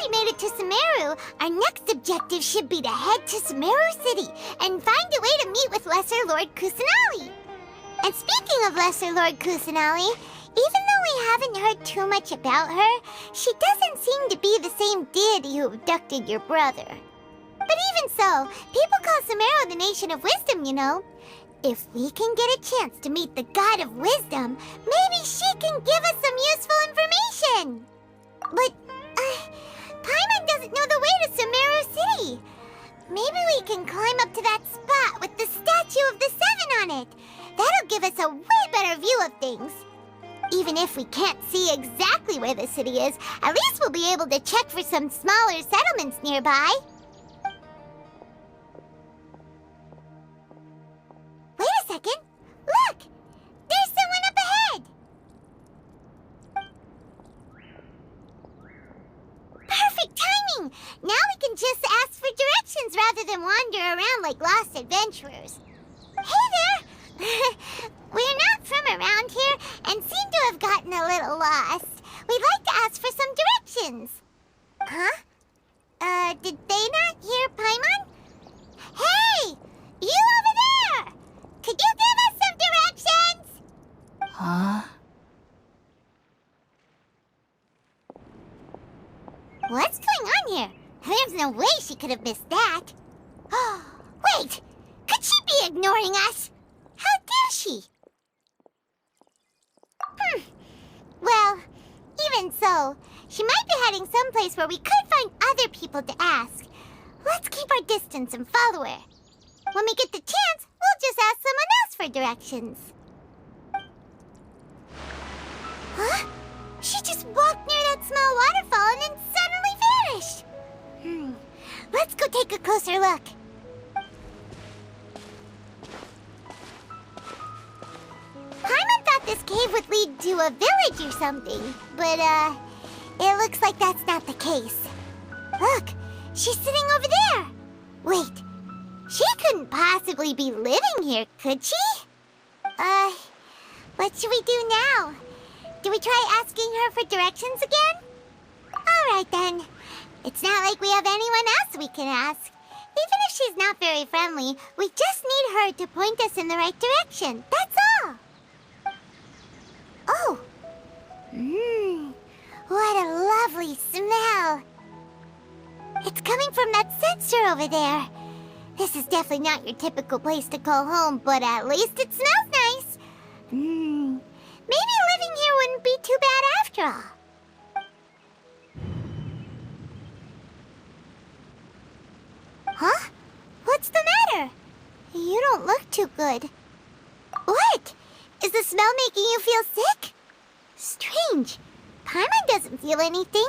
we made it to Sumeru, our next objective should be to head to Sumeru City and find a way to meet with Lesser Lord Kusanali. And speaking of Lesser Lord Kusanali, even though we haven't heard too much about her, she doesn't seem to be the same deity who abducted your brother. But even so, people call Sumeru the Nation of Wisdom, you know. If we can get a chance to meet the God of Wisdom, maybe she can give us some useful information. But, Paimon doesn't know the way to Sumeru City. Maybe we can climb up to that spot with the statue of the Seven on it. That'll give us a way better view of things. Even if we can't see exactly where the city is, at least we'll be able to check for some smaller settlements nearby. Wait a second. Look! There's someone up ahead! Perfect timing! Now we can just ask for directions rather than wander around like lost adventurers. Hey there! We're not from around here and seem to have gotten a little lost. We'd like to ask for some directions. Huh? Did they not hear Paimon? Hey! You over there! Could you give us some directions? Huh? What's going on here? There's no way she could have missed that. Wait! Could she be ignoring us? How dare she? Well, even so, she might be heading someplace where we could find other people to ask. Let's keep our distance and follow her. When we get the chance, we'll just ask someone else for directions. Huh? She just walked near that small waterfall and then suddenly vanished. Let's go take a closer look. Paimon thought this cave would lead to a village or something, but, it looks like that's not the case. Look, she's sitting over there. Wait, she couldn't possibly be living here, could she? What should we do now? Do we try asking her for directions again? All right, then. It's not like we have anyone else we can ask. Even if she's not very friendly, we just need her to point us in the right direction. That's all. Oh. What a lovely smell. It's coming from that sensor over there. This is definitely not your typical place to call home, but at least it smells nice. Maybe living here wouldn't be too bad after all. Huh? What's the matter? You don't look too good. What? Is the smell making you feel sick? Strange. Paimon doesn't feel anything.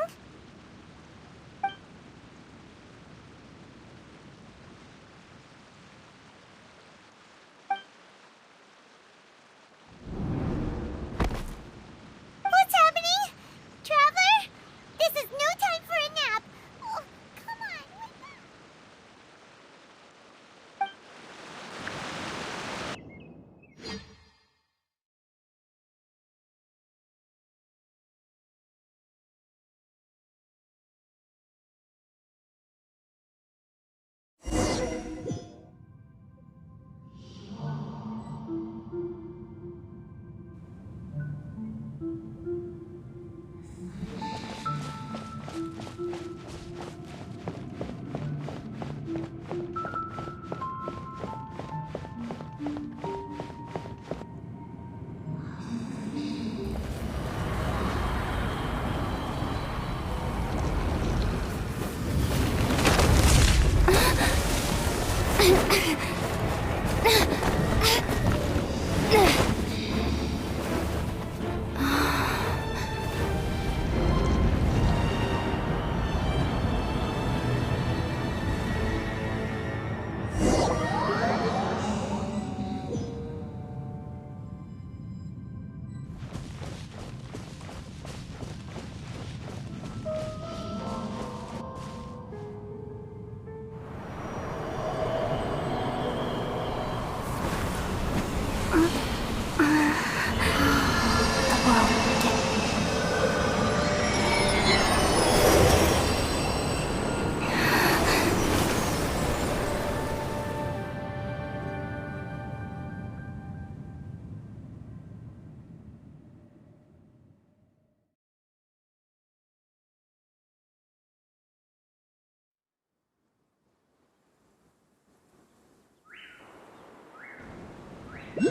you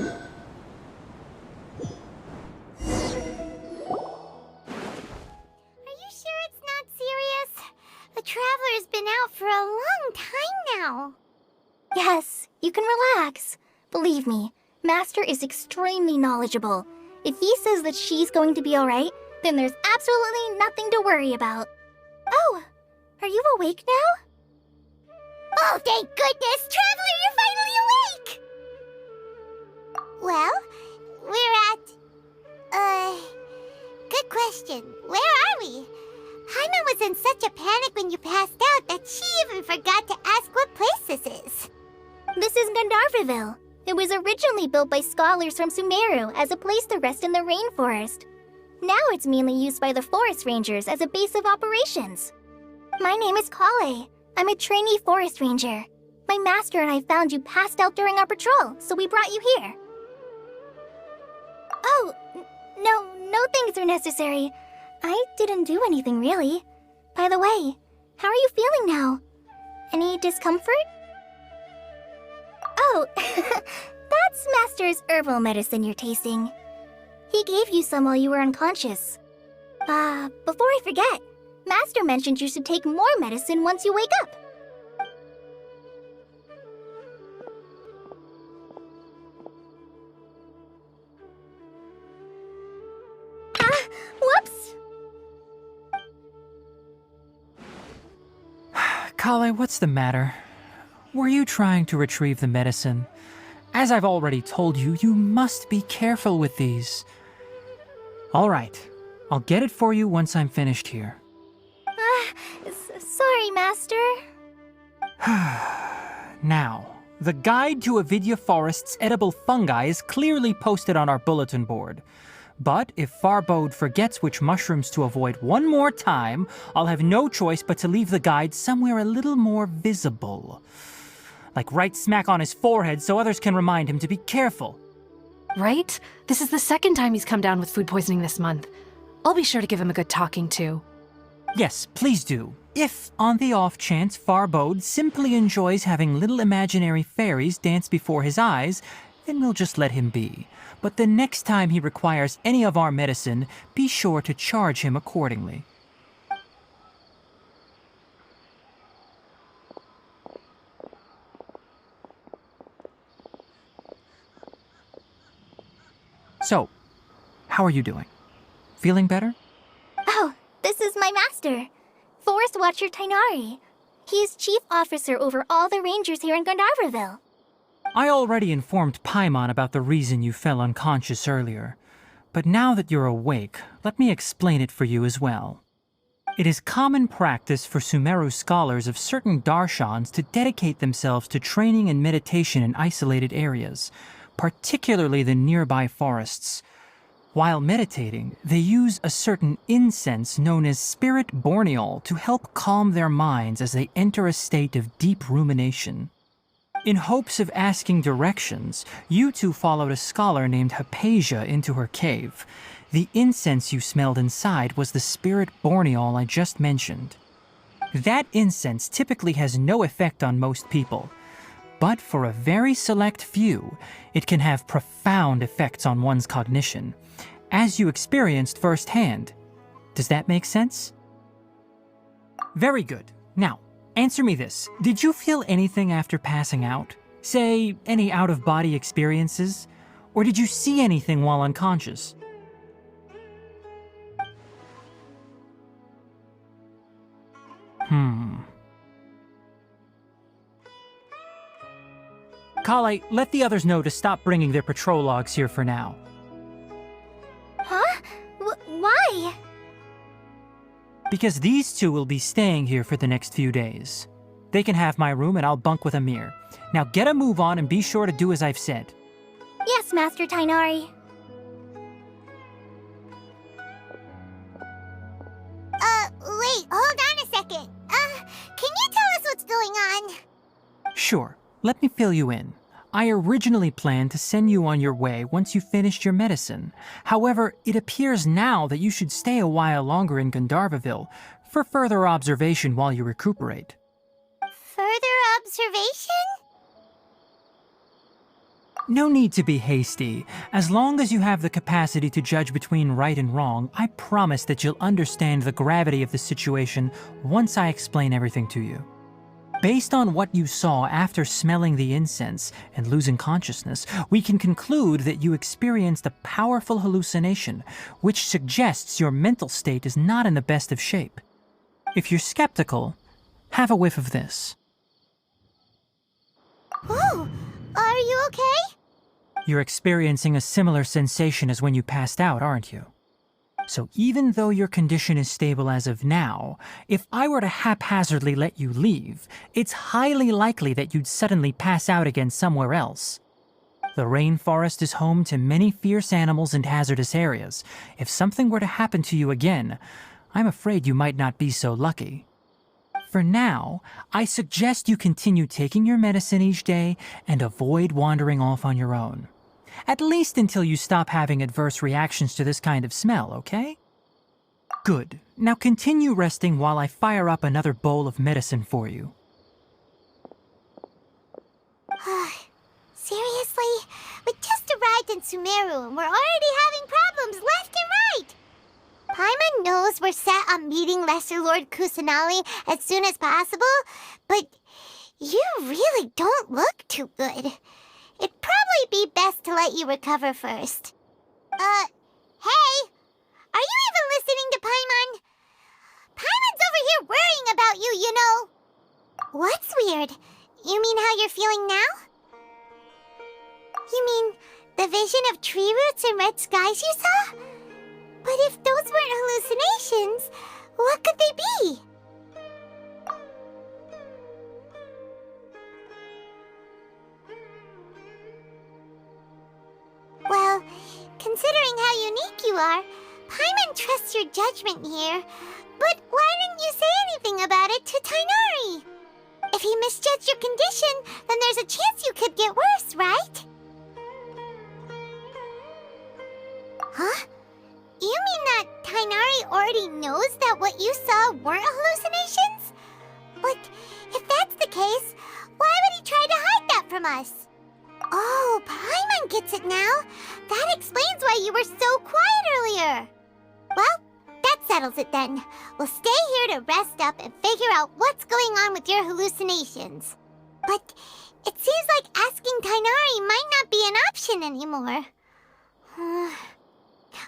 sure it's not serious? The Traveler's been out for a long time now. Yes, you can relax. Believe me, Master is extremely knowledgeable. If he says that she's going to be alright, then there's absolutely nothing to worry about. Oh, are you awake now? Oh, thank goodness! Traveler, you're finally awake! Well, we're at... good question. Where are we? Paimon was in such a panic when you passed out that she even forgot to ask what place this is. This is Gandharvaville. It was originally built by scholars from Sumeru as a place to rest in the rainforest. Now it's mainly used by the forest rangers as a base of operations. My name is Kale. I'm a trainee forest ranger. My master and I found you passed out during our patrol, so we brought you here. Oh, no things are necessary. I didn't do anything really. By the way, how are you feeling now? Any discomfort? Oh, that's Master's herbal medicine you're tasting. He gave you some while you were unconscious. Before I forget, Master mentioned you should take more medicine once you wake up. Whoops! Kale, what's the matter? Were you trying to retrieve the medicine? As I've already told you, you must be careful with these. All right, I'll get it for you once I'm finished here. Sorry, Master. Now, the guide to Avidya Forest's edible fungi is clearly posted on our bulletin board. But if Farbode forgets which mushrooms to avoid one more time, I'll have no choice but to leave the guide somewhere a little more visible. Like right smack on his forehead so others can remind him to be careful. Right? This is the second time he's come down with food poisoning this month. I'll be sure to give him a good talking to. Yes, please do. If, on the off chance, Farbode simply enjoys having little imaginary fairies dance before his eyes, then we'll just let him be. But the next time he requires any of our medicine, be sure to charge him accordingly. So, how are you doing? Feeling better? Oh, this is my master, Forest Watcher Tighnari. He is chief officer over all the rangers here in Gandharvaville. I already informed Paimon about the reason you fell unconscious earlier. But now that you're awake, let me explain it for you as well. It is common practice for Sumeru scholars of certain darshans to dedicate themselves to training and meditation in isolated areas, particularly the nearby forests. While meditating, they use a certain incense known as spirit borneol to help calm their minds as they enter a state of deep rumination. In hopes of asking directions, you two followed a scholar named Hypatia into her cave. The incense you smelled inside was the spirit borneol I just mentioned. That incense typically has no effect on most people, but for a very select few, it can have profound effects on one's cognition, as you experienced firsthand. Does that make sense? Very good. Now, answer me this. Did you feel anything after passing out? Say, any out-of-body experiences? Or did you see anything while unconscious? Kale, let the others know to stop bringing their patrol logs here for now. Huh? Why? Because these two will be staying here for the next few days. They can have my room and I'll bunk with Amir. Now get a move on and be sure to do as I've said. Yes, Master Tighnari. Wait, hold on a second. Can you tell us what's going on? Sure, let me fill you in. I originally planned to send you on your way once you finished your medicine. However, it appears now that you should stay a while longer in Gandharvaville for further observation while you recuperate. Further observation? No need to be hasty. As long as you have the capacity to judge between right and wrong, I promise that you'll understand the gravity of the situation once I explain everything to you. Based on what you saw after smelling the incense and losing consciousness, we can conclude that you experienced a powerful hallucination, which suggests your mental state is not in the best of shape. If you're skeptical, have a whiff of this. Whoa, are you okay? You're experiencing a similar sensation as when you passed out, aren't you? So even though your condition is stable as of now, if I were to haphazardly let you leave, it's highly likely that you'd suddenly pass out again somewhere else. The rainforest is home to many fierce animals and hazardous areas. If something were to happen to you again, I'm afraid you might not be so lucky. For now, I suggest you continue taking your medicine each day and avoid wandering off on your own. At least until you stop having adverse reactions to this kind of smell, okay? Good. Now continue resting while I fire up another bowl of medicine for you. Seriously? We just arrived in Sumeru and we're already having problems left and right! Paimon knows we're set on meeting Lesser Lord Kusanali as soon as possible, but you really don't look too good. It'd probably be best to let you recover first. Hey! Are you even listening to Paimon? Paimon's over here worrying about you, you know! What's weird? You mean how you're feeling now? You mean the vision of tree roots and red skies you saw? But if those weren't hallucinations, what could they be? Well, considering how unique you are, Paimon trusts your judgment here. But why didn't you say anything about it to Tighnari? If he misjudged your condition, then there's a chance you could get worse, right? Huh? You mean that Tighnari already knows that what you saw weren't hallucinations? But if that's the case, why would he try to hide that from us? Oh, Paimon gets it now. That explains why you were so quiet earlier. Well, that settles it then. We'll stay here to rest up and figure out what's going on with your hallucinations. But it seems like asking Tighnari might not be an option anymore.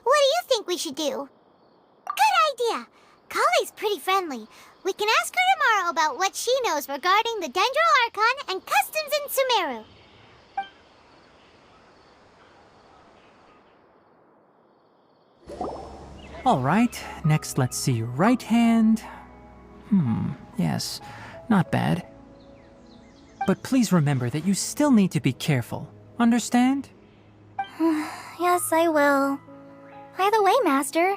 What do you think we should do? Good idea. Kale's pretty friendly. We can ask her tomorrow about what she knows regarding the Dendro Archon and customs in Sumeru. All right, next let's see your right hand. Yes, not bad. But please remember that you still need to be careful. Understand? Yes, I will. By the way, Master,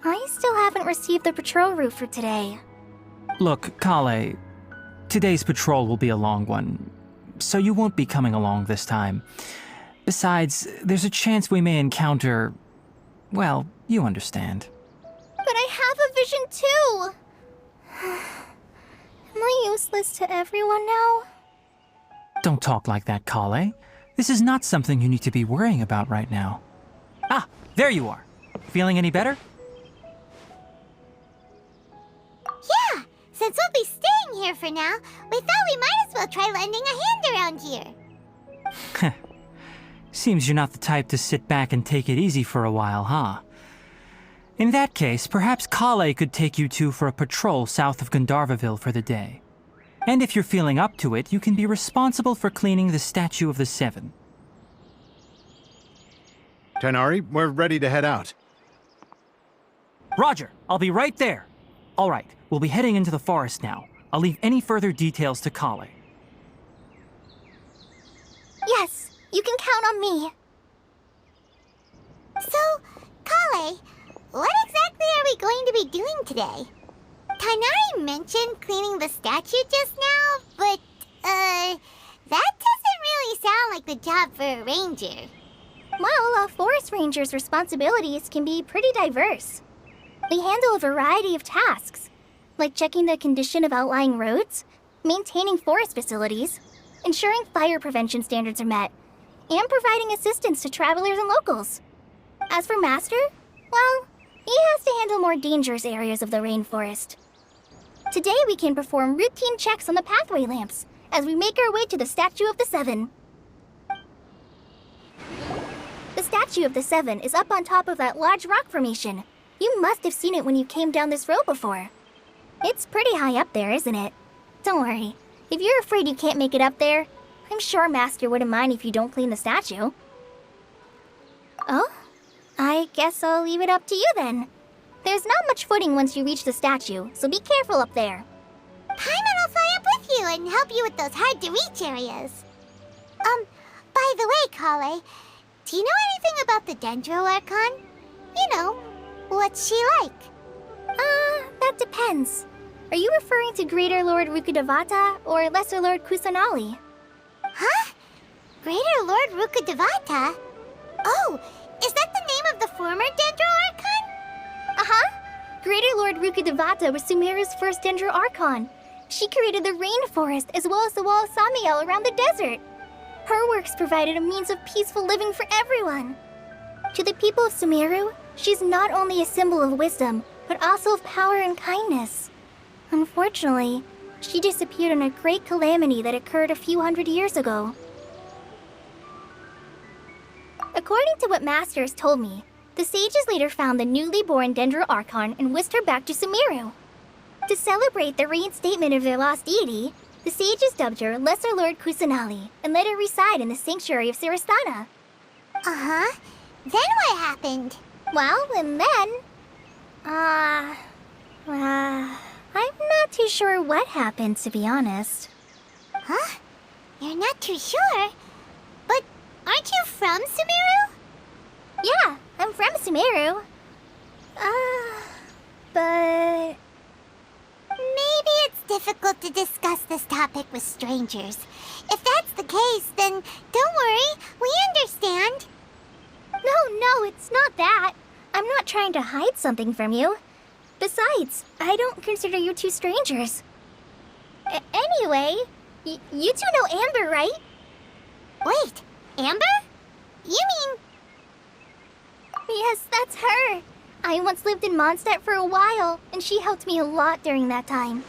I still haven't received the patrol route for today. Look, Kale, today's patrol will be a long one, so you won't be coming along this time. Besides, there's a chance we may encounter... well, you understand. But I have a vision too! Am I useless to everyone now? Don't talk like that, Kale. This is not something you need to be worrying about right now. Ah, there you are. Feeling any better? Yeah, since we'll be staying here for now, we thought we might as well try lending a hand around here. Seems you're not the type to sit back and take it easy for a while, huh? In that case, perhaps Kale could take you two for a patrol south of Gandharvaville for the day. And if you're feeling up to it, you can be responsible for cleaning the Statue of the Seven. Tighnari, we're ready to head out. Roger, I'll be right there. All right, we'll be heading into the forest now. I'll leave any further details to Kale. Yes, you can count on me. So, Kale, what exactly are we going to be doing today? Tighnari mentioned cleaning the statue just now, but, that doesn't really sound like the job for a ranger. Well, a forest ranger's responsibilities can be pretty diverse. They handle a variety of tasks, like checking the condition of outlying roads, maintaining forest facilities, ensuring fire prevention standards are met, and providing assistance to travelers and locals. As for Master, well, he has to handle more dangerous areas of the rainforest. Today we can perform routine checks on the pathway lamps as we make our way to the Statue of the Seven. The Statue of the Seven is up on top of that large rock formation. You must have seen it when you came down this road before. It's pretty high up there, isn't it? Don't worry. If you're afraid you can't make it up there, I'm sure Master wouldn't mind if you don't clean the statue. Oh? I guess I'll leave it up to you then. There's not much footing once you reach the statue, so be careful up there. Paimon will fly up with you and help you with those hard-to-reach areas. By the way, Kale, do you know anything about the Dendro Archon? You know, what's she like? That depends. Are you referring to Greater Lord Rukkhadevata or Lesser Lord Kusanali? Huh? Greater Lord Rukkhadevata? Oh, is that the name of the former Dendro Archon? Uh-huh. Greater Lord Rukkhadevata was Sumeru's first Dendro Archon. She created the rainforest as well as the wall of Samiel around the desert. Her works provided a means of peaceful living for everyone. To the people of Sumeru, she's not only a symbol of wisdom, but also of power and kindness. Unfortunately, she disappeared in a great calamity that occurred a few hundred years ago. According to what Master has told me, the sages later found the newly born Dendro Archon and whisked her back to Sumeru. To celebrate the reinstatement of their lost deity, the sages dubbed her Lesser Lord Kusanali and let her reside in the sanctuary of Sarasthana. Uh-huh. Then what happened? Well, and then... I'm not too sure what happened, to be honest. Huh? You're not too sure? But aren't you from Sumeru? Yeah, I'm from Sumeru. But... Maybe it's difficult to discuss this topic with strangers. If that's the case, then don't worry, we understand. No, it's not that. I'm not trying to hide something from you. Besides, I don't consider you two strangers. Anyway, you two know Amber, right? Wait, Amber? You mean... Yes, that's her. I once lived in Mondstadt for a while, and she helped me a lot during that time.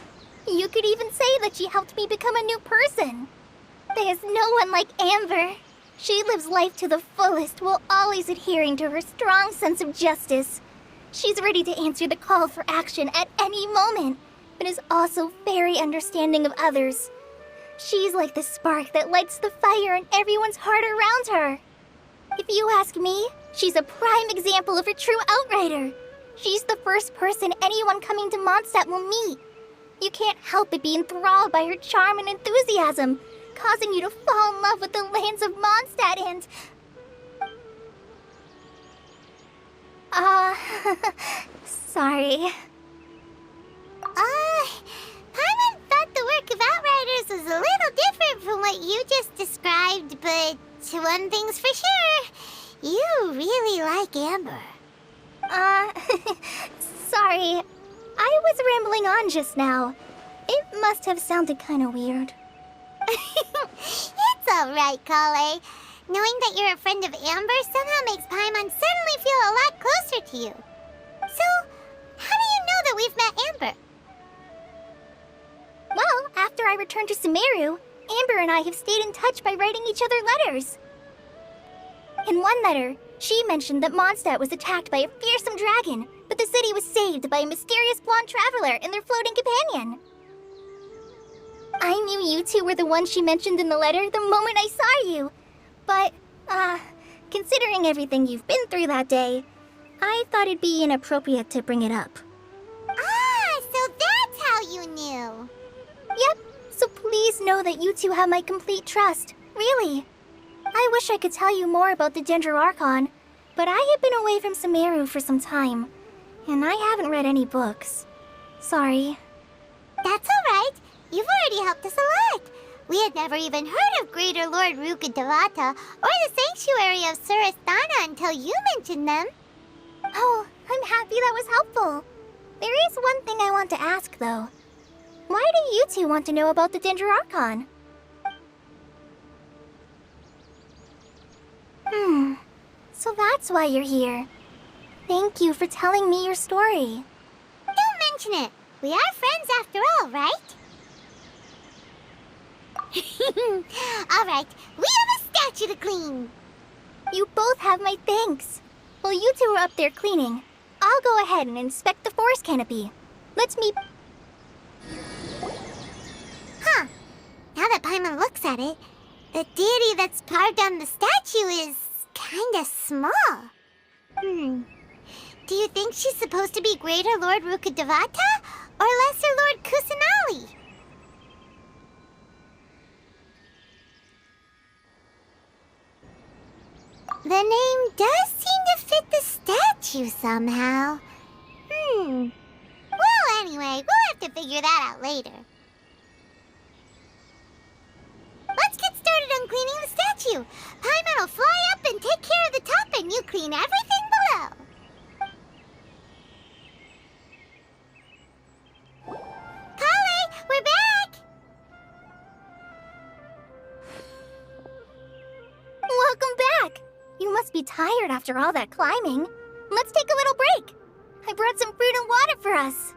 You could even say that she helped me become a new person. There's no one like Amber. She lives life to the fullest while always adhering to her strong sense of justice. She's ready to answer the call for action at any moment, but is also very understanding of others. She's like the spark that lights the fire in everyone's heart around her. If you ask me, she's a prime example of a true outrider. She's the first person anyone coming to Mondstadt will meet. You can't help but be enthralled by her charm and enthusiasm, causing you to fall in love with the lands of Mondstadt and... sorry. Paimon thought the work of Outriders was a little different from what you just described, but one thing's for sure, you really like Amber. Sorry. I was rambling on just now. It must have sounded kind of weird. It's alright, Kale. Knowing that you're a friend of Amber somehow makes Paimon suddenly feel a lot closer to you. So, how do you know that we've met Amber? Well, after I returned to Sumeru, Amber and I have stayed in touch by writing each other letters. In one letter, she mentioned that Mondstadt was attacked by a fearsome dragon, but the city was saved by a mysterious blonde traveler and their floating companion. I knew you two were the ones she mentioned in the letter the moment I saw you. But, considering everything you've been through that day, I thought it'd be inappropriate to bring it up. So that's how you knew. Yep, so please know that you two have my complete trust, really. I wish I could tell you more about the Dendro Archon, but I have been away from Sumeru for some time, and I haven't read any books. Sorry. That's alright. You've already helped us a lot. We had never even heard of Greater Lord Rukkhadevata or the Sanctuary of Sarasthana until you mentioned them. Oh, I'm happy that was helpful. There is one thing I want to ask, though. Why do you two want to know about the Dendro Archon? So that's why you're here. Thank you for telling me your story. Don't mention it. We are friends after all, right? All right, we have a statue to clean. You both have my thanks. While you two are up there cleaning, I'll go ahead and inspect the forest canopy. Let's meet... Huh. Now that Paimon looks at it, the deity that's carved on the statue is kinda small. Do you think she's supposed to be Greater Lord Rukkhadevata or Lesser Lord Kusanali? The name does seem to fit the statue somehow. Well, anyway, we'll have to figure that out later. Let's get started on cleaning the statue. Paimon will fly up and take care of the top, and you clean everything below. Kale, we're back! Welcome back! You must be tired after all that climbing. Let's take a little break. I brought some fruit and water for us.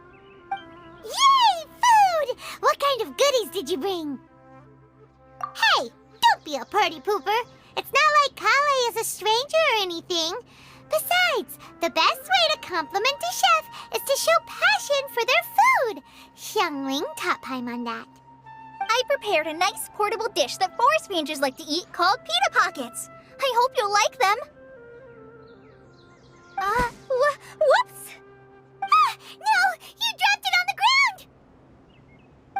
Yay, food! What kind of goodies did you bring? Hey, don't be a party pooper. It's not like Kale is a stranger or anything. Besides, the best way to compliment a chef is to show passion for their food. Xiangling taught Paimon that. I prepared a nice portable dish that forest rangers like to eat called pita pockets. I hope you'll like them. Whoops! Ah, no! You dropped it on the ground!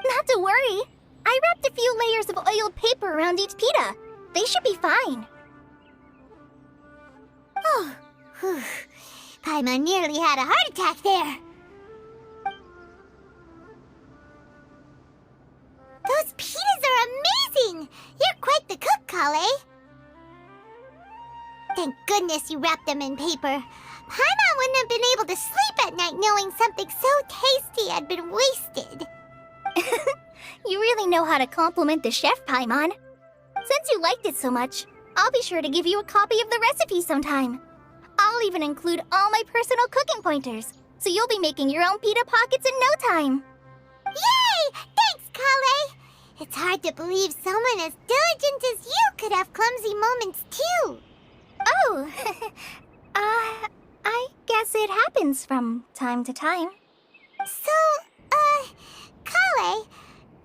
Not to worry. I wrapped a few layers of oiled paper around each pita. They should be fine. Oh, whew. Paimon nearly had a heart attack there. Those pitas are amazing! You're quite the cook, Kale. Thank goodness you wrapped them in paper. Paimon wouldn't have been able to sleep at night knowing something so tasty had been wasted. You really know how to compliment the chef, Paimon. Since you liked it so much, I'll be sure to give you a copy of the recipe sometime. I'll even include all my personal cooking pointers, so you'll be making your own pita pockets in no time. Yay! Thanks, Kale! It's hard to believe someone as diligent as you could have clumsy moments too. Oh, I guess it happens from time to time. So, Kale,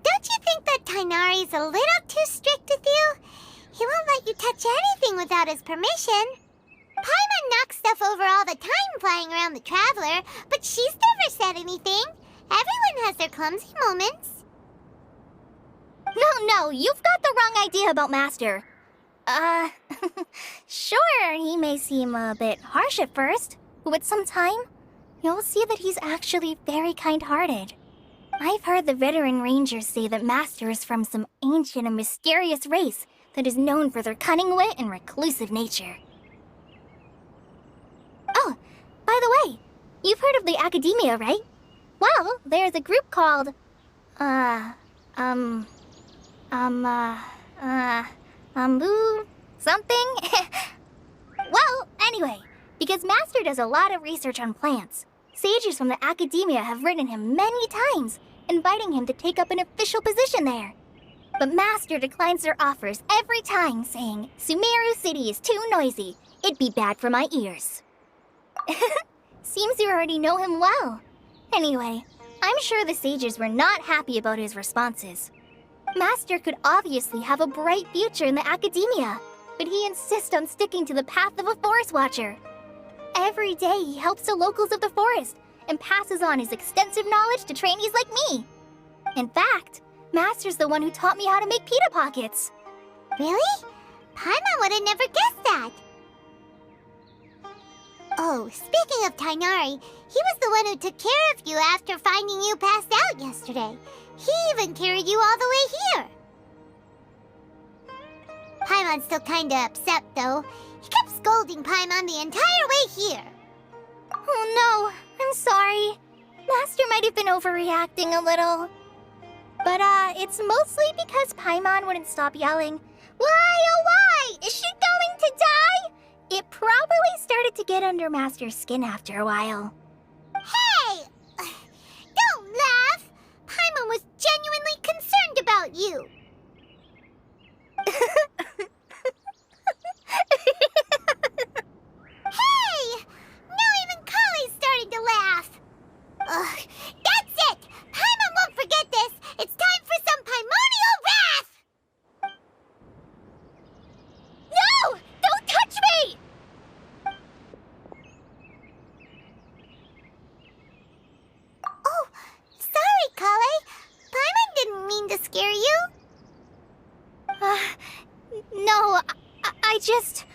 don't you think that Tighnari's a little too strict with you? He won't let you touch anything without his permission. Paimon knocks stuff over all the time flying around the Traveler, but she's never said anything. Everyone has their clumsy moments. No, you've got the wrong idea about Master. Sure, he may seem a bit harsh at first, but with some time, you'll see that he's actually very kind-hearted. I've heard the veteran rangers say that Master is from some ancient and mysterious race that is known for their cunning wit and reclusive nature. Oh, by the way, you've heard of the Academia, right? Well, there's a group called, something? Well, anyway, because Master does a lot of research on plants, sages from the Academia have written him many times, inviting him to take up an official position there. But Master declines their offers every time, saying, Sumeru City is too noisy. It'd be bad for my ears. Seems you already know him well. Anyway, I'm sure the sages were not happy about his responses. Master could obviously have a bright future in the Academia, but he insists on sticking to the path of a forest watcher. Every day he helps the locals of the forest and passes on his extensive knowledge to trainees like me. In fact, Master's the one who taught me how to make pita pockets. Really? Paimon would have never guessed that. Oh, speaking of Tighnari, he was the one who took care of you after finding you passed out yesterday. He even carried you all the way here. Paimon's still kinda upset, though. He kept scolding Paimon the entire way here. Oh no, I'm sorry. Master might have been overreacting a little. But, it's mostly because Paimon wouldn't stop yelling, Why, oh why? Is she going to die? It probably started to get under Master's skin after a while. Hey! Don't laugh! Paimon was genuinely concerned about you. Hey! Now even Kali's starting to laugh. Ugh, that's it! Paimon won't forget this! It's time for some Paimonial wrath! No! Don't touch me! Oh, sorry, Kale. Paimon didn't mean to scare you. No, I just...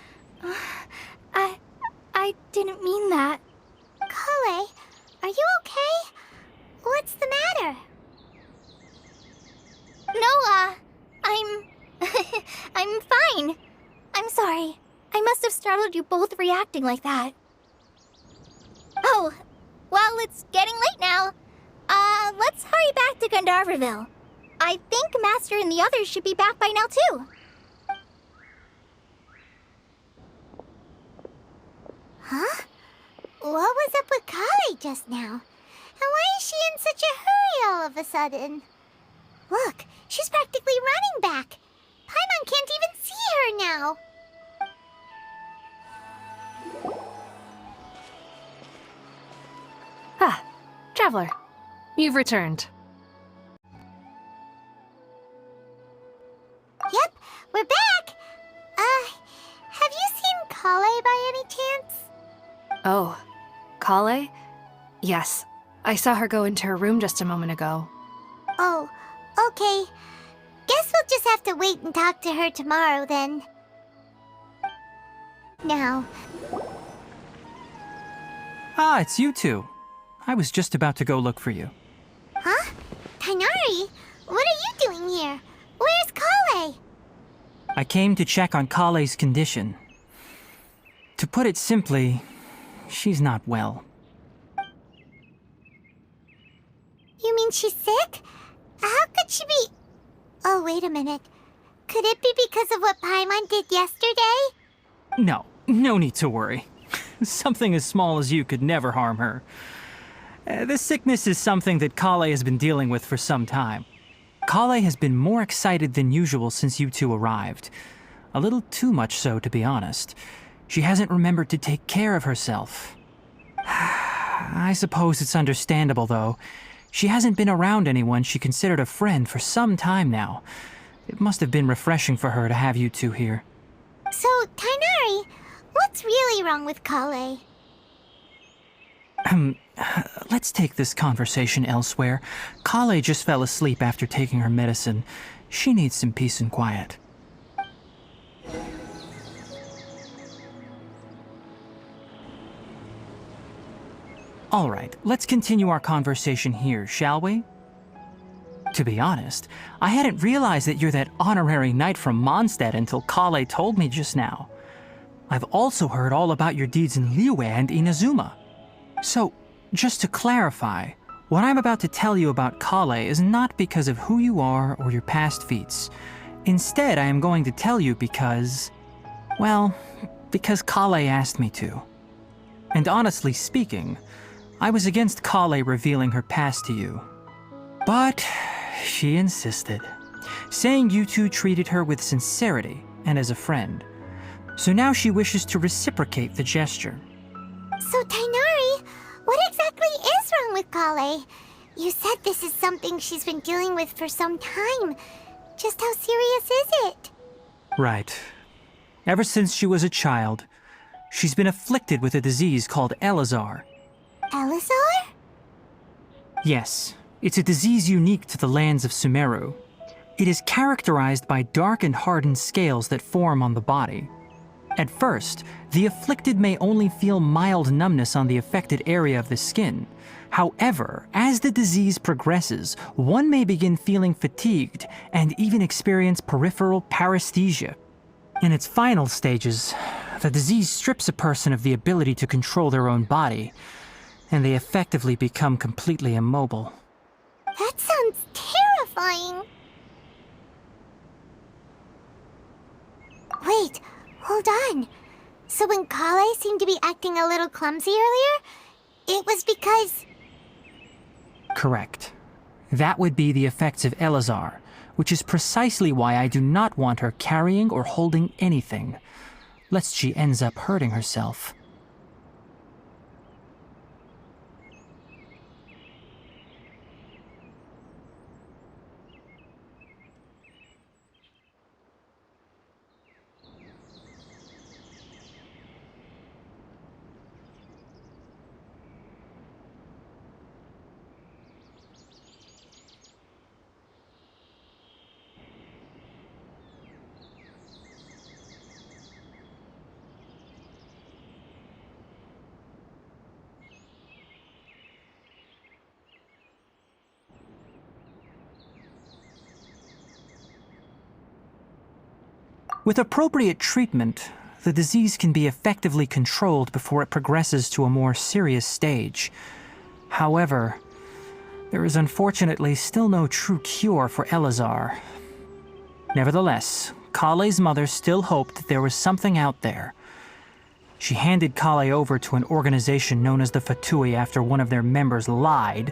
I didn't mean that. Kale, are you okay? What's the matter? No, I'm fine. I'm sorry. I must have startled you both reacting like that. Oh, well, it's getting late now. Let's hurry back to Gandharville. I think Master and the others should be back by now, too. Huh? What was up with Kale just now? And why is she in such a hurry all of a sudden? Look, she's practically running back. Paimon can't even see her now. Ah, Traveler. You've returned. Yep, we're back. Have you seen Kale by any chance? Oh, Kale? Yes, I saw her go into her room just a moment ago. Oh, okay. Guess we'll just have to wait and talk to her tomorrow then. Now, Ah, it's you two. I was just about to go look for you. huh? Tainari, what are you doing here? Where's Kale? I came to check on Kale's condition. To put it simply, she's not well. You mean she's sick? How could she be... Oh, wait a minute. Could it be because of what Paimon did yesterday? No need to worry. Something as small as you could never harm her. This sickness is something that Kale has been dealing with for some time. Kale has been more excited than usual since you two arrived. A little too much so, to be honest. She hasn't remembered to take care of herself. I suppose it's understandable, though. She hasn't been around anyone she considered a friend for some time now. It must have been refreshing for her to have you two here. So, Tainari, what's really wrong with Kale? Let's take this conversation elsewhere. Kale just fell asleep after taking her medicine. She needs some peace and quiet. All right, let's continue our conversation here, shall we? To be honest, I hadn't realized that you're that honorary knight from Mondstadt until Kale told me just now. I've also heard all about your deeds in Liyue and Inazuma. So, just to clarify, what I'm about to tell you about Kale is not because of who you are or your past feats. Instead, I am going to tell you because... well, because Kale asked me to. And honestly speaking, I was against Kale revealing her past to you. But she insisted, saying you two treated her with sincerity and as a friend. So now she wishes to reciprocate the gesture. So, Tainari, what exactly is wrong with Kale? You said this is something she's been dealing with for some time. Just how serious is it? Right. Ever since she was a child, she's been afflicted with a disease called Elazar. Elazar? Yes, it's a disease unique to the lands of Sumeru. It is characterized by dark and hardened scales that form on the body. At first, the afflicted may only feel mild numbness on the affected area of the skin. However, as the disease progresses, one may begin feeling fatigued and even experience peripheral paresthesia. In its final stages, the disease strips a person of the ability to control their own body, and they effectively become completely immobile. That sounds terrifying. Wait, hold on. So when Kale seemed to be acting a little clumsy earlier, it was because... Correct. That would be the effects of Elazar, which is precisely why I do not want her carrying or holding anything, lest she ends up hurting herself. With appropriate treatment, the disease can be effectively controlled before it progresses to a more serious stage. However, there is unfortunately still no true cure for Elazar. Nevertheless, Kale's mother still hoped that there was something out there. She handed Kale over to an organization known as the Fatui after one of their members lied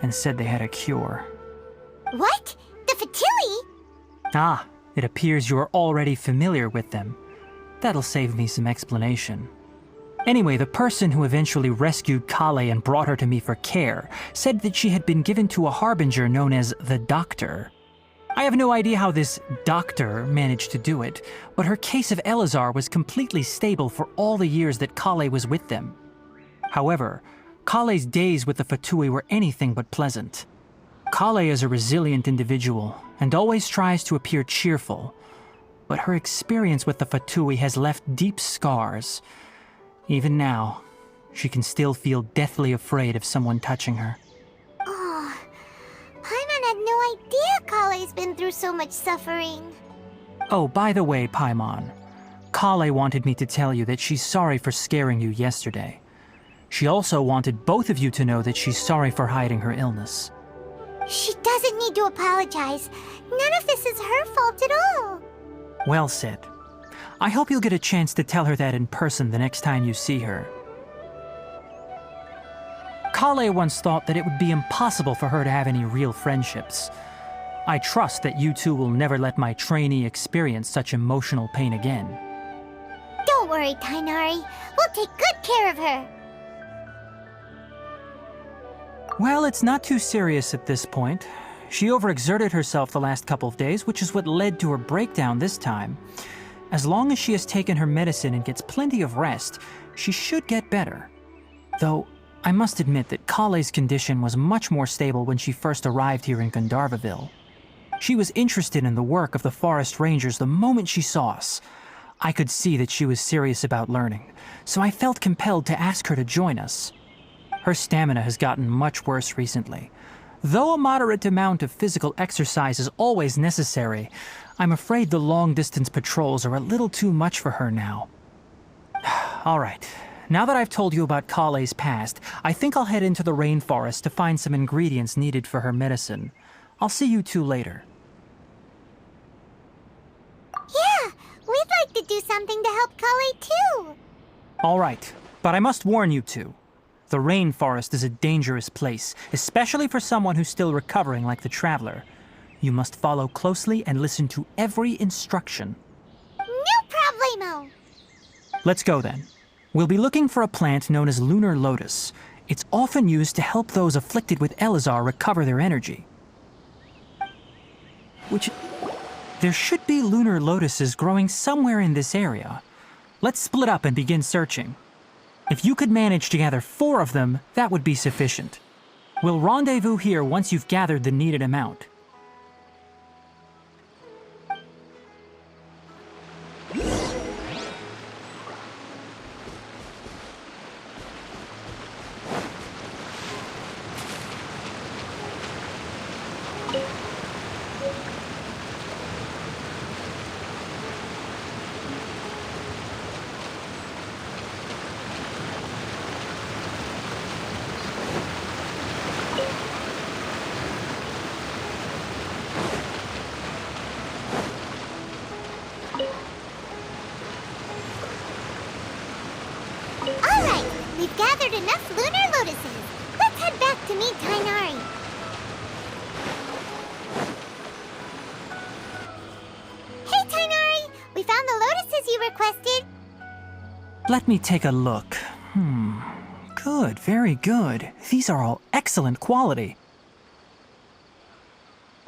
and said they had a cure. What? The Fatui? Ah, it appears you are already familiar with them. That'll save me some explanation. Anyway, the person who eventually rescued Kale and brought her to me for care said that she had been given to a harbinger known as the Doctor. I have no idea how this doctor managed to do it, but her case of Elazar was completely stable for all the years that Kale was with them. However, Kale's days with the Fatui were anything but pleasant. Kale is a resilient individual and always tries to appear cheerful, but her experience with the Fatui has left deep scars. Even now, she can still feel deathly afraid of someone touching her. Oh, Paimon had no idea Kale's been through so much suffering. Oh, by the way, Paimon, Kale wanted me to tell you that she's sorry for scaring you yesterday. She also wanted both of you to know that she's sorry for hiding her illness. She doesn't need to apologize. None of this is her fault at all. Well said. I hope you'll get a chance to tell her that in person the next time you see her. Kale once thought that it would be impossible for her to have any real friendships. I trust that you two will never let my trainee experience such emotional pain again. Don't worry, Tighnari. We'll take good care of her. Well, it's not too serious at this point. She overexerted herself the last couple of days, which is what led to her breakdown this time. As long as she has taken her medicine and gets plenty of rest, she should get better. Though, I must admit that Kale's condition was much more stable when she first arrived here in Gandharvaville. She was interested in the work of the forest rangers the moment she saw us. I could see that she was serious about learning, so I felt compelled to ask her to join us. Her stamina has gotten much worse recently. Though a moderate amount of physical exercise is always necessary, I'm afraid the long-distance patrols are a little too much for her now. All right, now that I've told you about Kale's past, I think I'll head into the rainforest to find some ingredients needed for her medicine. I'll see you two later. Yeah, we'd like to do something to help Kale too. All right, but I must warn you two. The rainforest is a dangerous place, especially for someone who's still recovering like the Traveler. You must follow closely and listen to every instruction. No problemo. Let's go then. We'll be looking for a plant known as lunar lotus. It's often used to help those afflicted with Elazar recover their energy. There should be lunar lotuses growing somewhere in this area. Let's split up and begin searching. If you could manage to gather 4 of them, that would be sufficient. We'll rendezvous here once you've gathered the needed amount. we've gathered enough lunar lotuses. Let's head back to meet Tighnari. Hey, Tighnari! We found the lotuses you requested. Let me take a look. Good, very good. These are all excellent quality.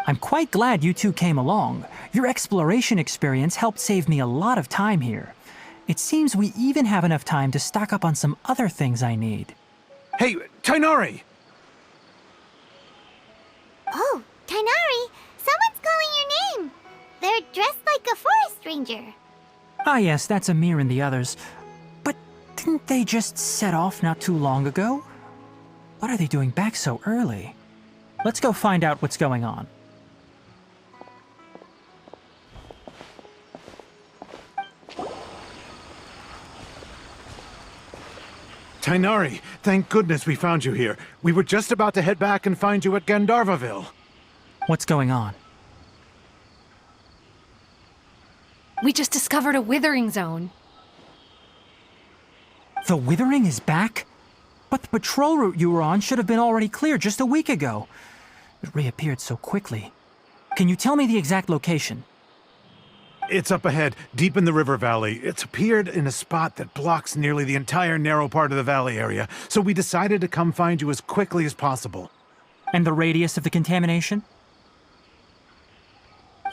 I'm quite glad you two came along. Your exploration experience helped save me a lot of time here. It seems we even have enough time to stock up on some other things I need. Hey, Tighnari! Oh, Tighnari! Someone's calling your name! They're dressed like a forest ranger. Ah yes, that's Amir and the others. But didn't they just set off not too long ago? What are they doing back so early? Let's go find out what's going on. Tighnari, thank goodness we found you here. We were just about to head back and find you at Gandharvaville. What's going on? We just discovered a withering zone. The Withering is back? But the patrol route you were on should have been already clear just a week ago. It reappeared so quickly. Can you tell me the exact location? It's up ahead, deep in the river valley. It's appeared in a spot that blocks nearly the entire narrow part of the valley area, so we decided to come find you as quickly as possible. And the radius of the contamination?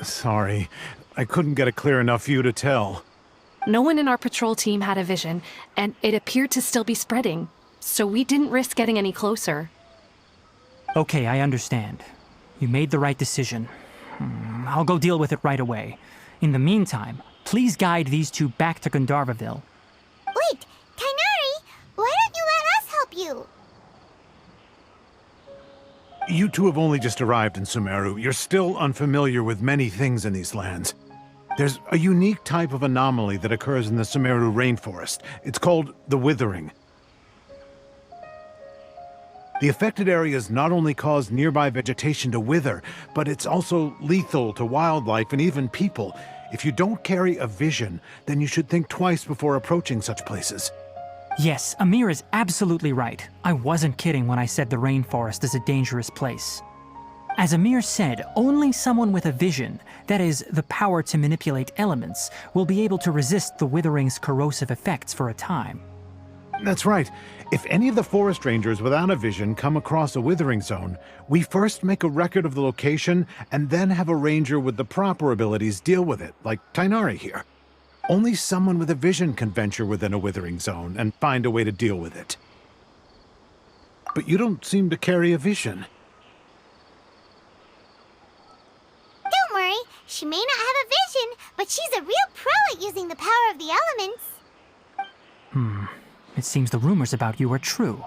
Sorry, I couldn't get a clear enough view to tell. No one in our patrol team had a vision, and it appeared to still be spreading, so we didn't risk getting any closer. Okay, I understand. You made the right decision. I'll go deal with it right away. In the meantime, please guide these two back to Gandharvaville. Wait, Tighnari! Why don't you let us help you? You two have only just arrived in Sumeru. You're still unfamiliar with many things in these lands. There's a unique type of anomaly that occurs in the Sumeru rainforest. It's called the Withering. The affected areas not only cause nearby vegetation to wither, but it's also lethal to wildlife and even people. If you don't carry a vision, then you should think twice before approaching such places. Yes, Amir is absolutely right. I wasn't kidding when I said the rainforest is a dangerous place. As Amir said, only someone with a vision, that is, the power to manipulate elements, will be able to resist the Withering's corrosive effects for a time. That's right. If any of the forest rangers without a vision come across a withering zone, we first make a record of the location and then have a ranger with the proper abilities deal with it, like Tighnari here. Only someone with a vision can venture within a withering zone and find a way to deal with it. But you don't seem to carry a vision. Don't worry, she may not have a vision, but she's a real pro at using the power of the elements. It seems the rumors about you are true.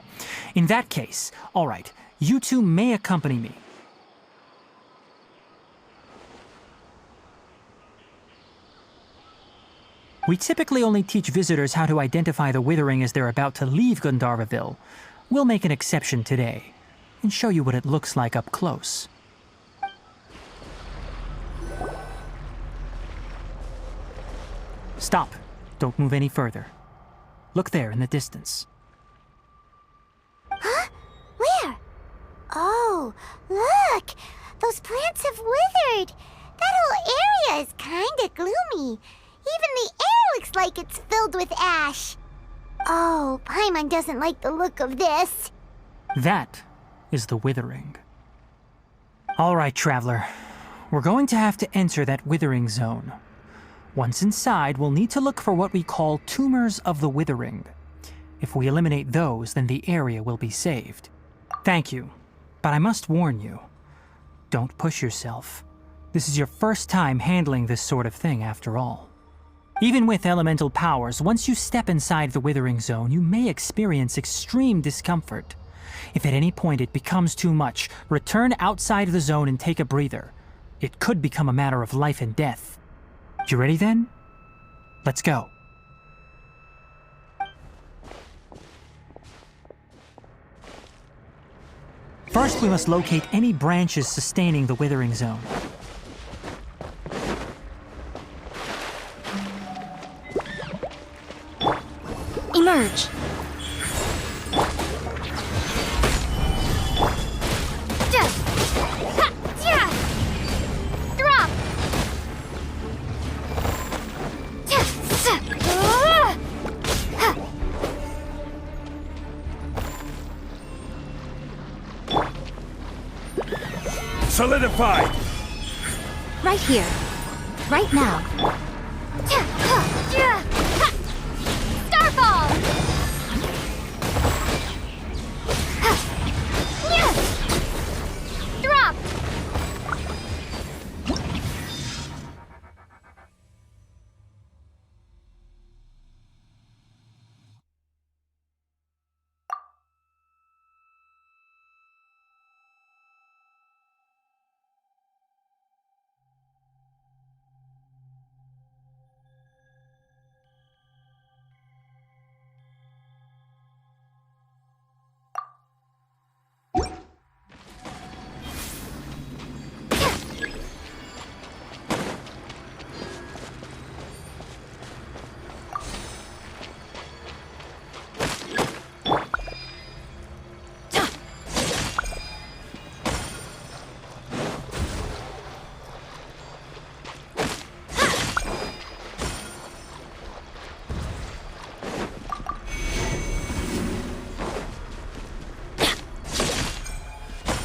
In that case, all right, you two may accompany me. We typically only teach visitors how to identify the Withering as they're about to leave Gandharvaville. We'll make an exception today and show you what it looks like up close. Stop. Don't move any further. Look there in the distance. Huh? Where? Oh, look! Those plants have withered! That whole area is kinda gloomy. Even the air looks like it's filled with ash. Oh, Paimon doesn't like the look of this. That is the Withering. All right, traveler. We're going to have to enter that Withering zone. Once inside, we'll need to look for what we call tumors of the Withering. If we eliminate those, then the area will be saved. Thank you, but I must warn you. Don't push yourself. This is your first time handling this sort of thing, after all. Even with elemental powers, once you step inside the Withering zone, you may experience extreme discomfort. If at any point it becomes too much, return outside the zone and take a breather. It could become a matter of life and death. You ready then? Let's go. First, we must locate any branches sustaining the Withering zone. Emerge. Solidified! Right here. Right now. Starfall! Drop!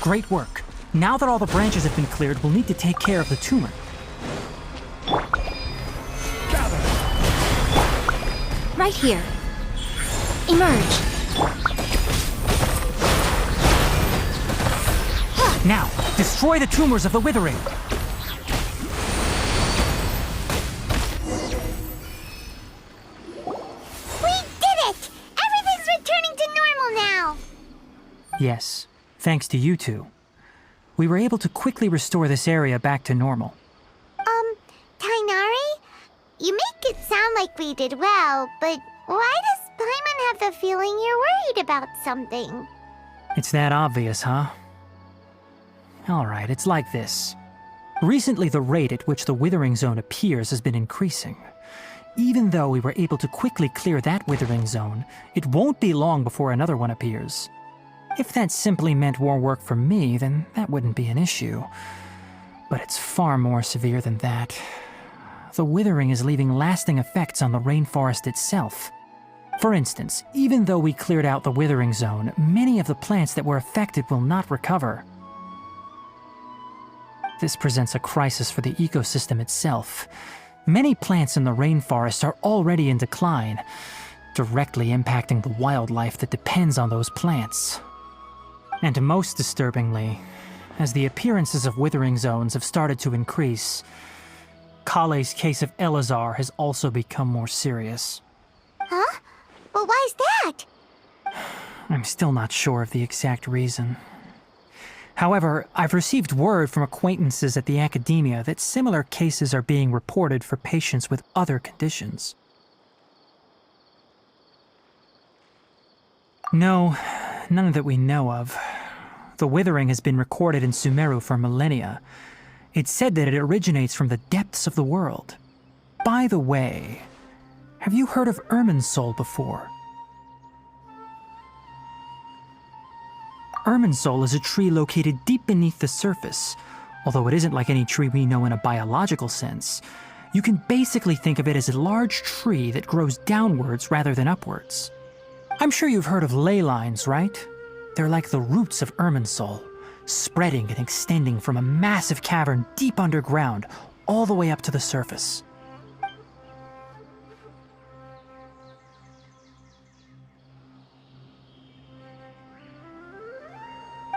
Great work. Now that all the branches have been cleared, we'll need to take care of the tumor. Right here. Emerge. Now, destroy the tumors of the withering. We did it! Everything's returning to normal now! Yes, thanks to you two. We were able to quickly restore this area back to normal. Tainari? You make it sound like we did well, but why does Paimon have the feeling you're worried about something? It's that obvious, huh? Alright, it's like this. Recently, the rate at which the withering zone appears has been increasing. Even though we were able to quickly clear that withering zone, it won't be long before another one appears. If that simply meant more work for me, then that wouldn't be an issue. But it's far more severe than that. The withering is leaving lasting effects on the rainforest itself. For instance, even though we cleared out the withering zone, many of the plants that were affected will not recover. This presents a crisis for the ecosystem itself. Many plants in the rainforest are already in decline, directly impacting the wildlife that depends on those plants. And most disturbingly, as the appearances of withering zones have started to increase, Kale's case of Elazar has also become more serious. Huh? But why's that? I'm still not sure of the exact reason. However, I've received word from acquaintances at the academia that similar cases are being reported for patients with other conditions. No, none that we know of. The withering has been recorded in Sumeru for millennia. It's said that it originates from the depths of the world. By the way, have you heard of Irminsul before? Irminsul is a tree located deep beneath the surface. Although it isn't like any tree we know in a biological sense, you can basically think of it as a large tree that grows downwards rather than upwards. I'm sure you've heard of ley lines, right? They're like the roots of Irminsul, spreading and extending from a massive cavern deep underground all the way up to the surface.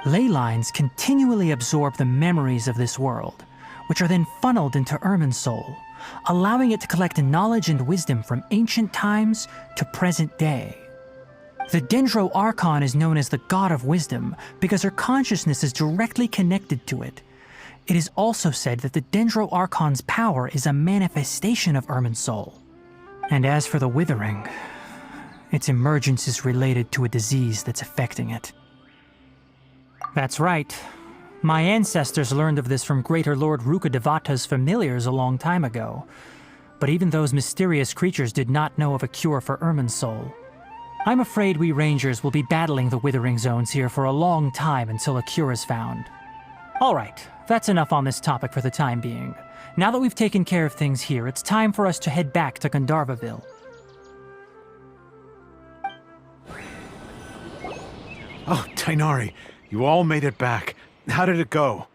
Ley lines continually absorb the memories of this world, which are then funneled into Irminsul, allowing it to collect knowledge and wisdom from ancient times to present day. The Dendro Archon is known as the God of Wisdom because her consciousness is directly connected to it. It is also said that the Dendro Archon's power is a manifestation of Irminsul. And as for the Withering, its emergence is related to a disease that's affecting it. That's right. My ancestors learned of this from Greater Lord Rukadevata's familiars a long time ago. But even those mysterious creatures did not know of a cure for Irminsul. I'm afraid we Rangers will be battling the Withering Zones here for a long time until a cure is found. Alright, that's enough on this topic for the time being. Now that we've taken care of things here, it's time for us to head back to Gandharvaville. Oh, Tainari, you all made it back. How did it go?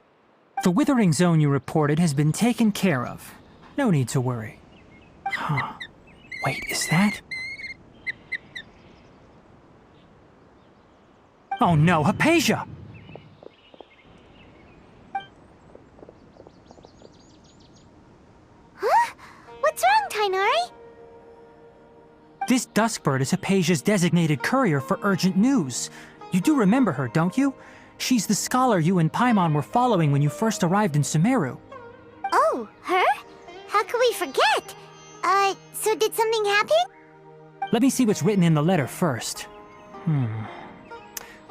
The withering zone you reported has been taken care of. No need to worry. Huh. Wait, is that? Oh no, Hypatia! Huh? What's wrong, Tighnari? This Duskbird is Hypatia's designated courier for urgent news. You do remember her, don't you? She's the scholar you and Paimon were following when you first arrived in Sumeru. Oh, her? How could we forget? So did something happen? Let me see what's written in the letter first.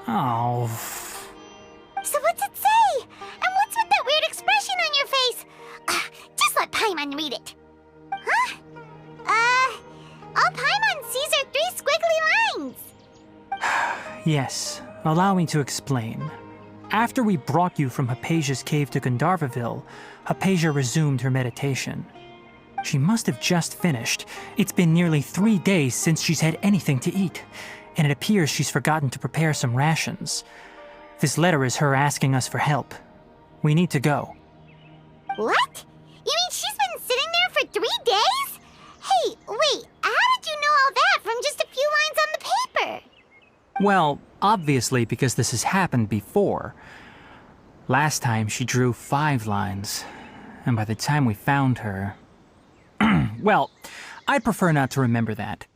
Oh. So what's it say? And what's with that weird expression on your face? Just let Paimon read it. Huh? All Paimon sees are 3 squiggly lines. Yes, allow me to explain. After we brought you from Hypatia's cave to Gandharvaville, Hypatia resumed her meditation. She must have just finished. It's been nearly 3 days since she's had anything to eat, and it appears she's forgotten to prepare some rations. This letter is her asking us for help. We need to go. What? You mean she's been sitting there for 3 days? Hey, wait, how did you know all that from just a few lines on the paper? Well, obviously because this has happened before. Last time she drew 5 lines, and by the time we found her... Well, I'd prefer not to remember that.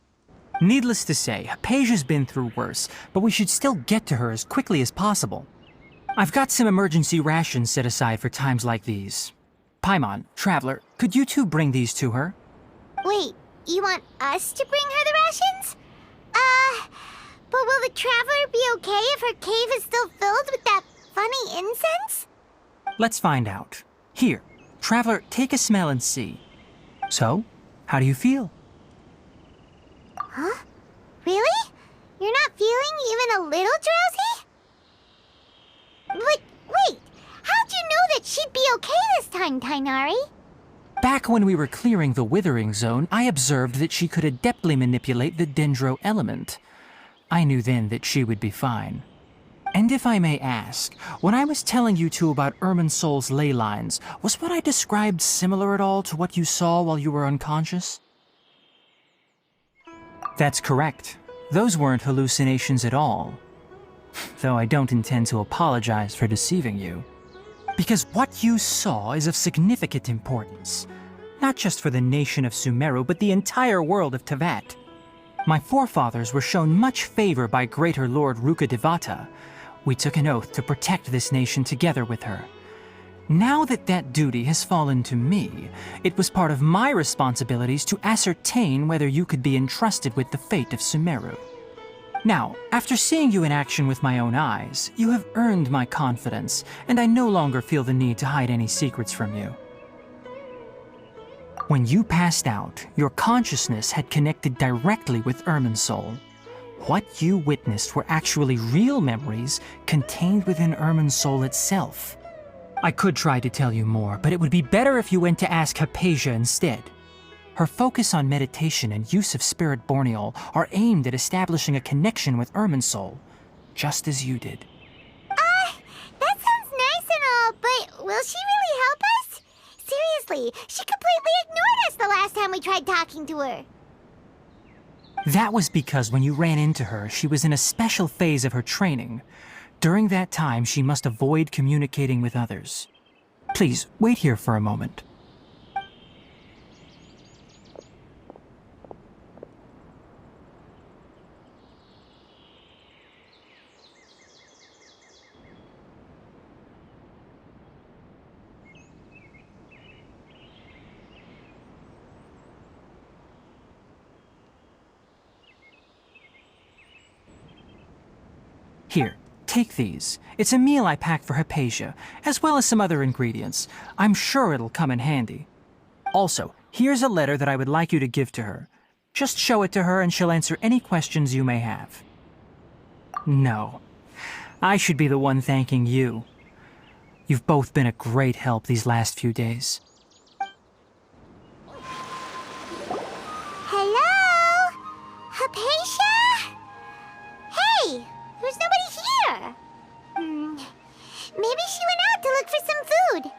Needless to say, Hypatia's been through worse, but we should still get to her as quickly as possible. I've got some emergency rations set aside for times like these. Paimon, Traveler, could you two bring these to her? Wait, you want us to bring her the rations? But will the Traveler be okay if her cave is still filled with that funny incense? Let's find out. Here, Traveler, take a smell and see. So, how do you feel? Huh? Really? You're not feeling even a little drowsy? But wait, how'd you know that she'd be okay this time, Tighnari? Back when we were clearing the withering zone, I observed that she could adeptly manipulate the dendro element. I knew then that she would be fine. And if I may ask, when I was telling you two about Irminsol's ley lines, was what I described similar at all to what you saw while you were unconscious? That's correct. Those weren't hallucinations at all. Though I don't intend to apologize for deceiving you. Because what you saw is of significant importance. Not just for the nation of Sumeru, but the entire world of Teyvat. My forefathers were shown much favor by Greater Lord Rukkhadevata. We took an oath to protect this nation together with her. Now that that duty has fallen to me, it was part of my responsibilities to ascertain whether you could be entrusted with the fate of Sumeru. Now, after seeing you in action with my own eyes, you have earned my confidence, and I no longer feel the need to hide any secrets from you. When you passed out, your consciousness had connected directly with Irminsol. What you witnessed were actually real memories contained within Irminsol itself. I could try to tell you more, but it would be better if you went to ask Hypatia instead. Her focus on meditation and use of Spirit Borneol are aimed at establishing a connection with Irminsol, just as you did. That sounds nice and all, but will she really help us? Seriously, she completely ignored us the last time we tried talking to her. That was because when you ran into her, she was in a special phase of her training. During that time, she must avoid communicating with others. Please, wait here for a moment. Here, take these. It's a meal I packed for Hypatia, as well as some other ingredients. I'm sure it'll come in handy. Also, here's a letter that I would like you to give to her. Just show it to her and she'll answer any questions you may have. No, I should be the one thanking you. You've both been a great help these last few days. Hello? Hypatia? Hey, there's nobody here. Maybe she went out to look for some food.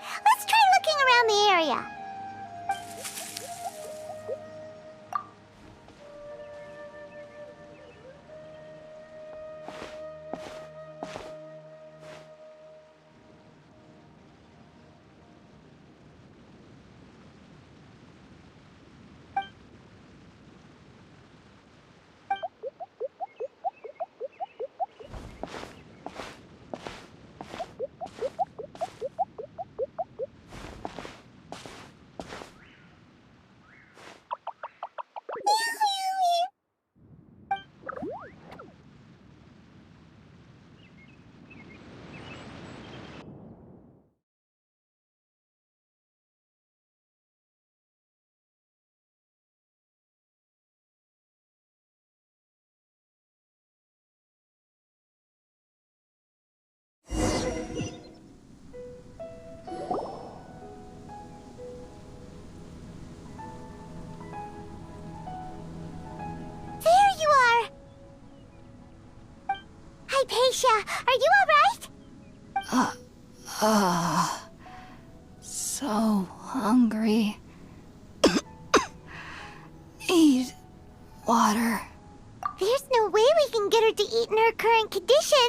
Hypatia, are you alright? So hungry. Need water. There's no way we can get her to eat in her current condition.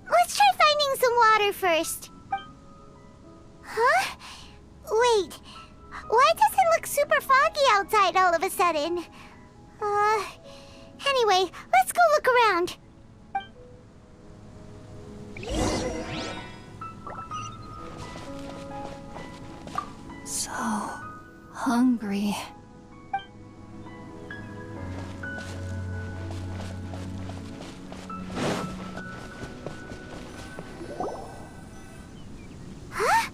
Let's try finding some water first. Huh? Wait. Why does it look super foggy outside all of a sudden? Anyway, let's go look around. So hungry. Huh?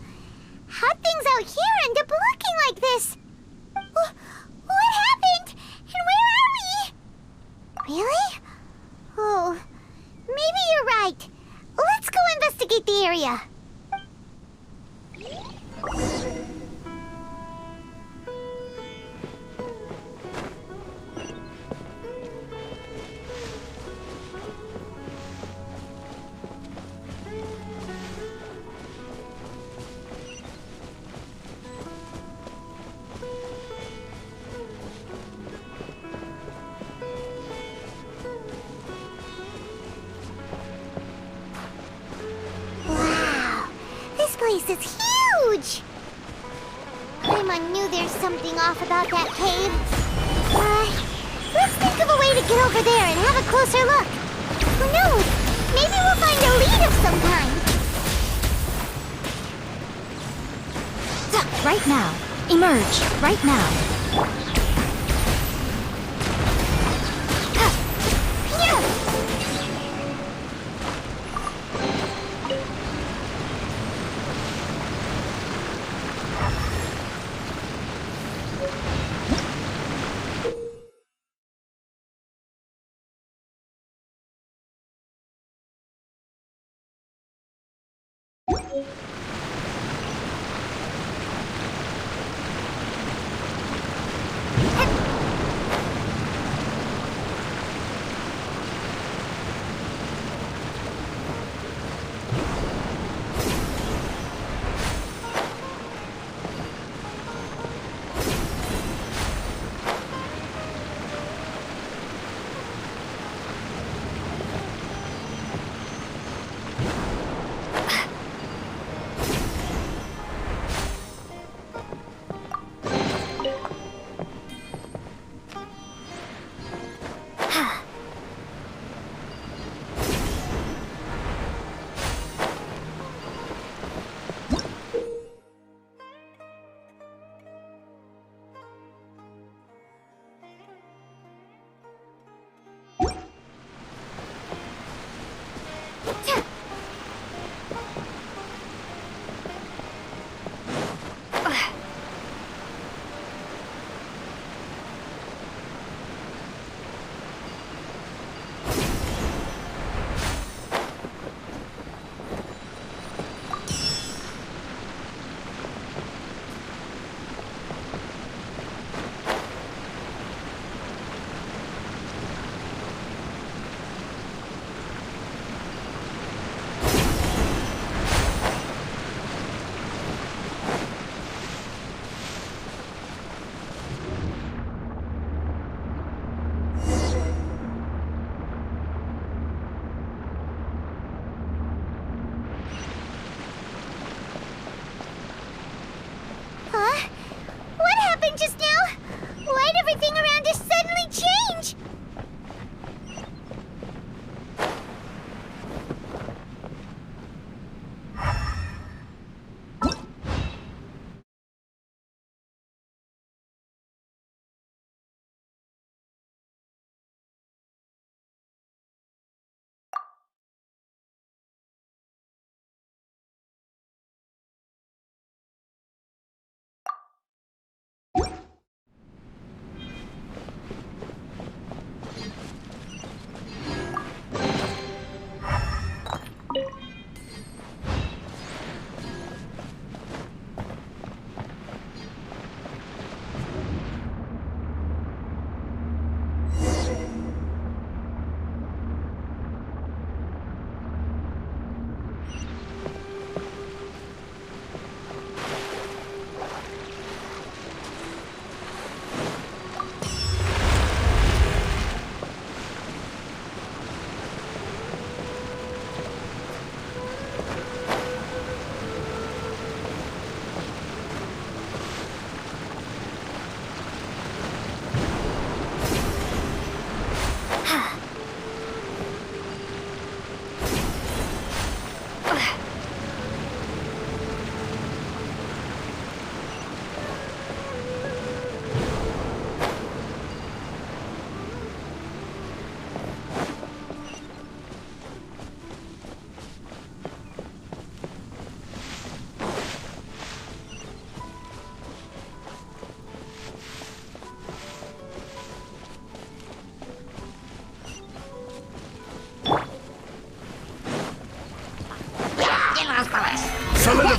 How'd things out here end up looking like this? What happened? And where are we? Really? Oh, maybe you're right. Let's go investigate the area. This place is huge! Paimon knew there's something off about that cave. Let's think of a way to get over there and have a closer look. Who knows? Maybe we'll find a lead of some kind. Right now. Emerge. Right now.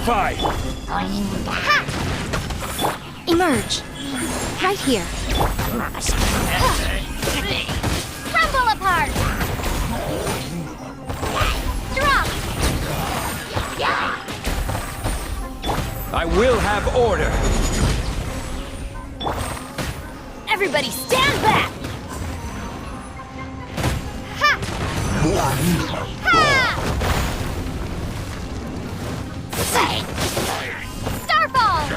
Purify! Emerge. Right here. Crumble apart! Drop! I will have order! Everybody stand back! Ha! Ha! Starfall!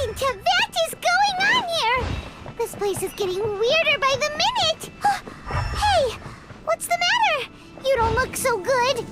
To that is going on here? This place is getting weirder by the minute! Hey, what's the matter? You don't look so good.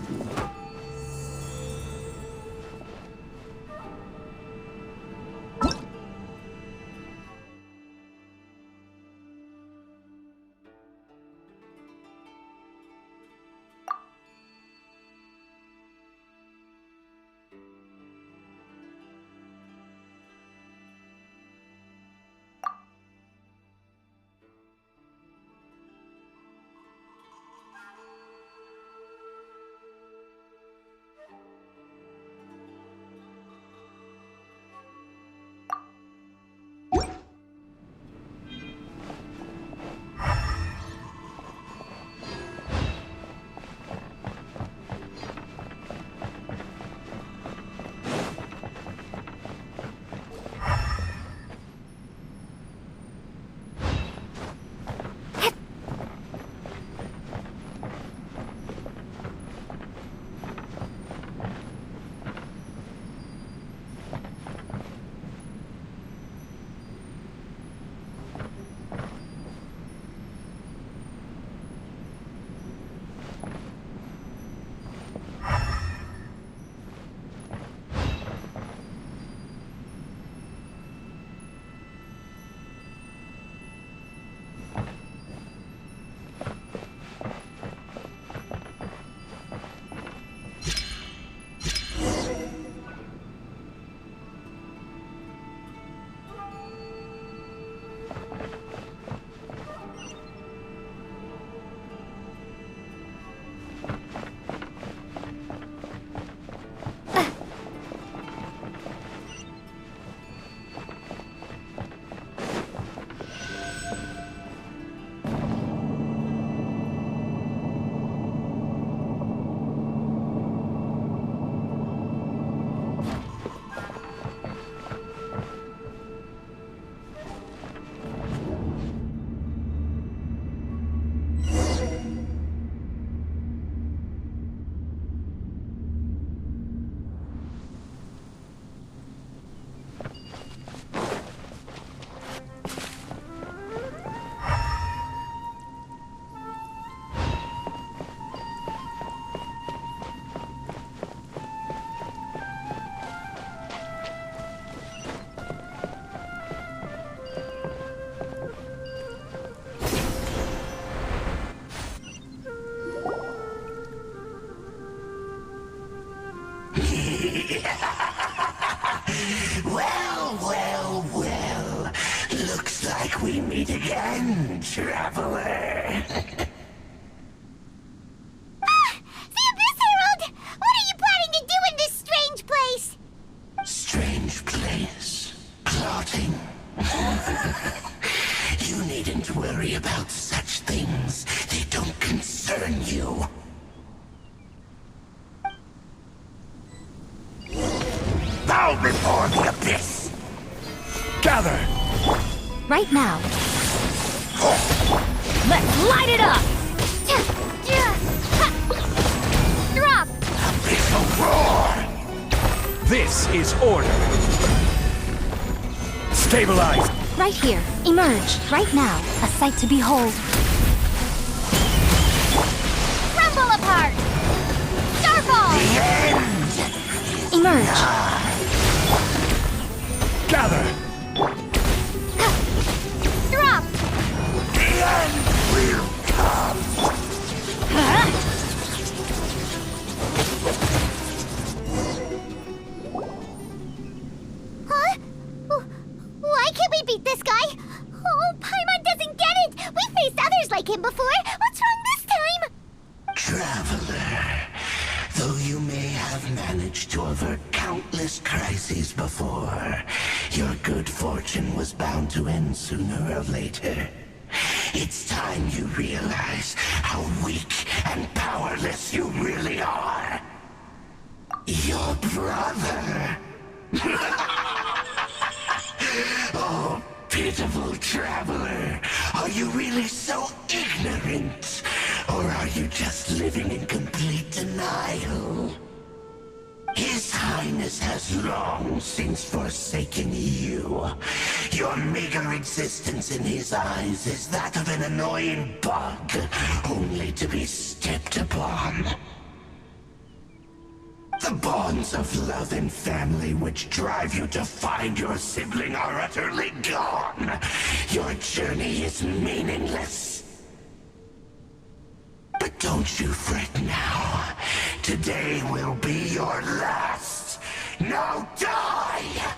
Well, well, well. we meet again, traveler. The Abyss Herald! What are you planning to do in this strange place? Strange place. Plotting. You needn't worry about such things. They don't concern you. Bow before the Abyss! Gather! Right now. Let's light it up! Drop! Abyssal roar! This is order. Stabilize. Right here. Emerge. Right now. A sight to behold. Crumble apart! Starfall! Emerge. Gather. Drop! The end will come! Huh? Why can't we beat this guy? Oh, Paimon doesn't get it! We faced others like him before! What's wrong this time? Traveler, though you may have managed to avert countless crises before, your good fortune was bound to end sooner or later. It's time you realize how weak and powerless you really are. Your brother. Oh, pitiful traveler. Are you really so ignorant? Or are you just living in complete denial? His Highness has long since forsaken you. Your meager existence in his eyes is that of an annoying bug, only to be stepped upon. The bonds of love and family which drive you to find your sibling are utterly gone. Your journey is meaningless. But don't you fret now. Today will be your last. Now die!